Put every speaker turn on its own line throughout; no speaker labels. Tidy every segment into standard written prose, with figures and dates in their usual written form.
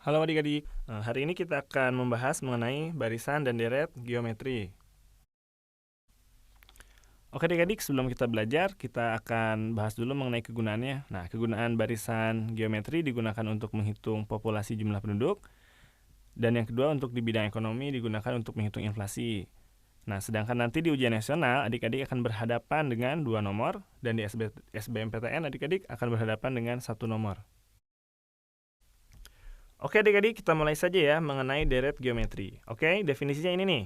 Halo adik-adik, hari ini kita akan membahas mengenai barisan dan deret geometri. Oke adik-adik, sebelum kita belajar, kita akan bahas dulu mengenai kegunaannya. Nah, kegunaan barisan geometri digunakan untuk menghitung populasi jumlah penduduk, dan yang kedua untuk di bidang ekonomi digunakan untuk menghitung inflasi. Nah, sedangkan nanti di ujian nasional, adik-adik akan berhadapan dengan 2 nomor, dan di SBMPTN adik-adik akan berhadapan dengan 1 nomor. Oke adik-adik, kita mulai saja ya mengenai deret geometri. Oke, definisinya ini nih.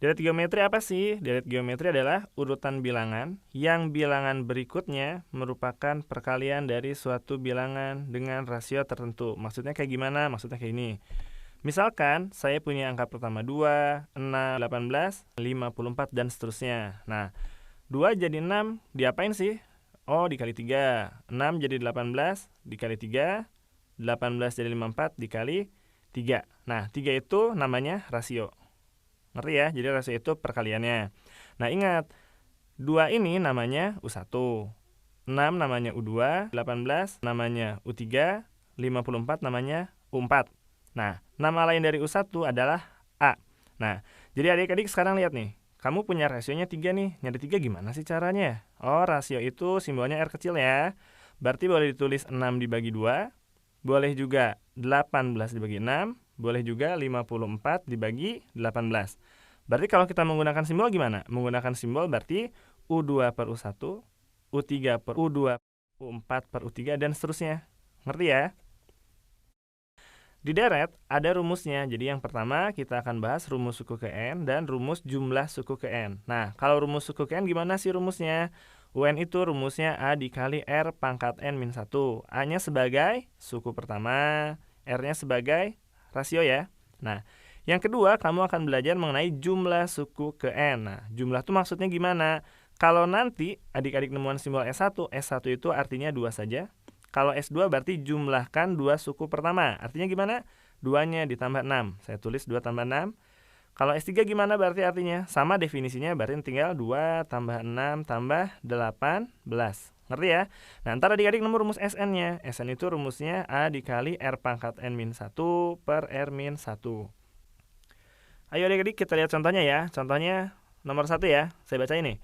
Deret geometri apa sih? Deret geometri adalah urutan bilangan yang bilangan berikutnya merupakan perkalian dari suatu bilangan dengan rasio tertentu. Maksudnya kayak gimana? Maksudnya kayak ini. Misalkan saya punya angka pertama 2, 6, 18, 54 dan seterusnya. Nah, 2 jadi 6 diapain sih? Oh, dikali 3. 6 jadi 18 dikali 3. 18 jadi 54 dikali 3. Nah, 3 itu namanya rasio. Ngerti ya? Jadi rasio itu perkaliannya. Nah, ingat, 2 ini namanya U1, 6 namanya U2, 18 namanya U3, 54 namanya U4. Nah, nama lain dari U1 adalah A. Nah, jadi adik-adik sekarang lihat nih. Kamu punya rasionya 3 nih. Nyari 3 gimana sih caranya? Oh, rasio itu simbolnya R kecil ya. Berarti boleh ditulis 6 dibagi 2. Boleh juga 18 dibagi 6. Boleh juga 54 dibagi 18. Berarti kalau kita menggunakan simbol gimana? Menggunakan simbol berarti U2 per U1, U3 per U2, U4 per U3, dan seterusnya. Ngerti ya? Di deret ada rumusnya. Jadi yang pertama kita akan bahas rumus suku ke N dan rumus jumlah suku ke N. Nah, kalau rumus suku ke N gimana sih rumusnya? UN itu rumusnya A dikali R pangkat N min 1. A-nya sebagai suku pertama, R-nya sebagai rasio ya. Nah, yang kedua kamu akan belajar mengenai jumlah suku ke N. Nah, jumlah itu maksudnya gimana? Kalau nanti adik-adik nemuan simbol S1, S1 itu artinya 2 saja. Kalau S2 berarti jumlahkan 2 suku pertama. Artinya gimana? 2-nya ditambah 6. Saya tulis 2 tambah 6. Kalau S3 gimana berarti artinya? Sama definisinya, berarti tinggal 2 tambah 6 tambah 18. Ngerti ya? Nah, ntar adik-adik nemu rumus SN-nya. SN itu rumusnya A dikali R pangkat N min 1 per R min 1. Ayo adik-adik kita lihat contohnya ya. Contohnya nomor 1 ya. Saya baca ini.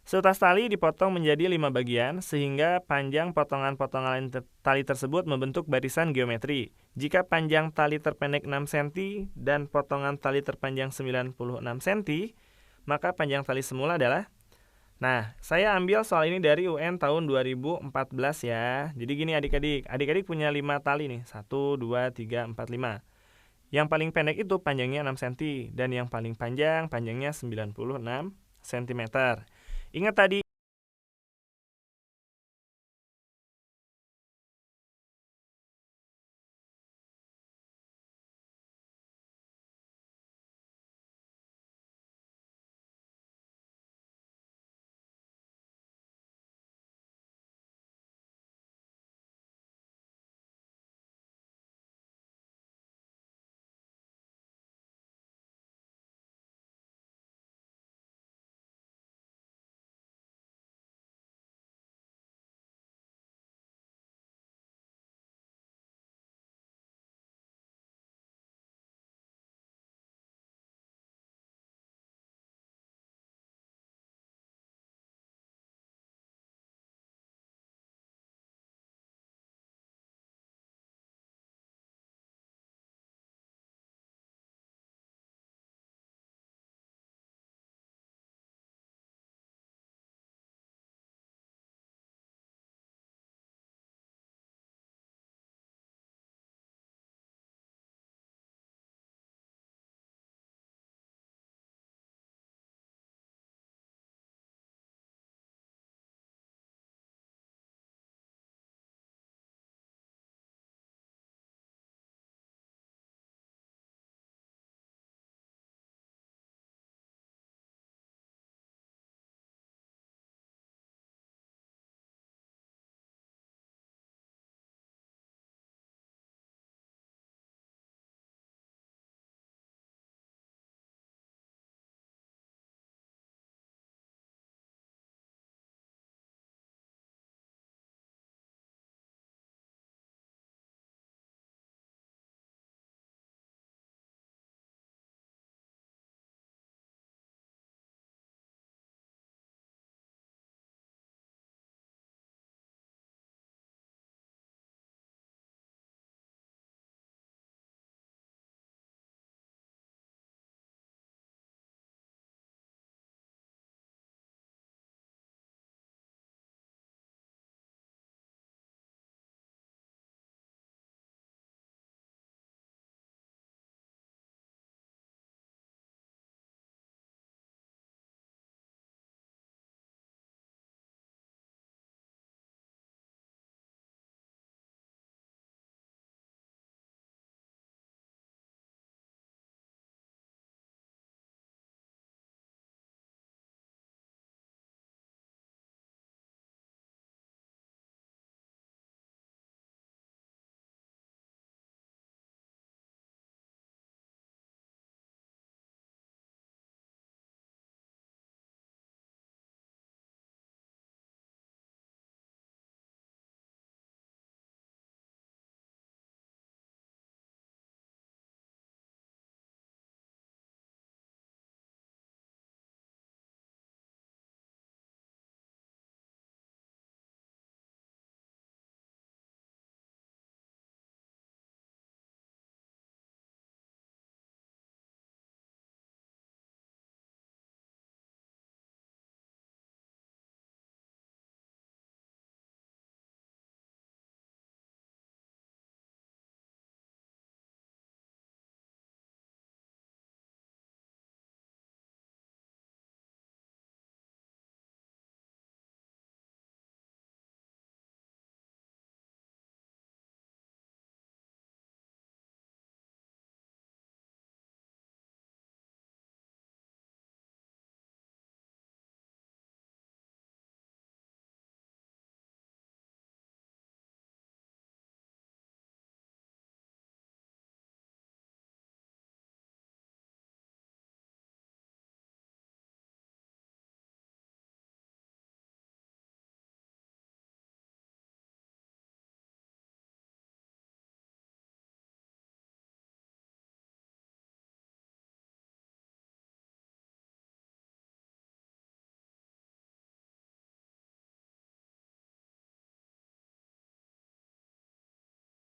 Seutas tali dipotong menjadi 5 bagian sehingga panjang potongan-potongan tali tersebut membentuk barisan geometri. Jika panjang tali terpendek 6 cm dan potongan tali terpanjang 96 cm, maka panjang tali semula adalah. Nah, saya ambil soal ini dari UN tahun 2014 ya. Jadi gini adik-adik. Adik-adik punya 5 tali nih. 1, 2, 3, 4, 5. Yang paling pendek itu panjangnya 6 cm dan yang paling panjangnya 96 cm. Ingat tadi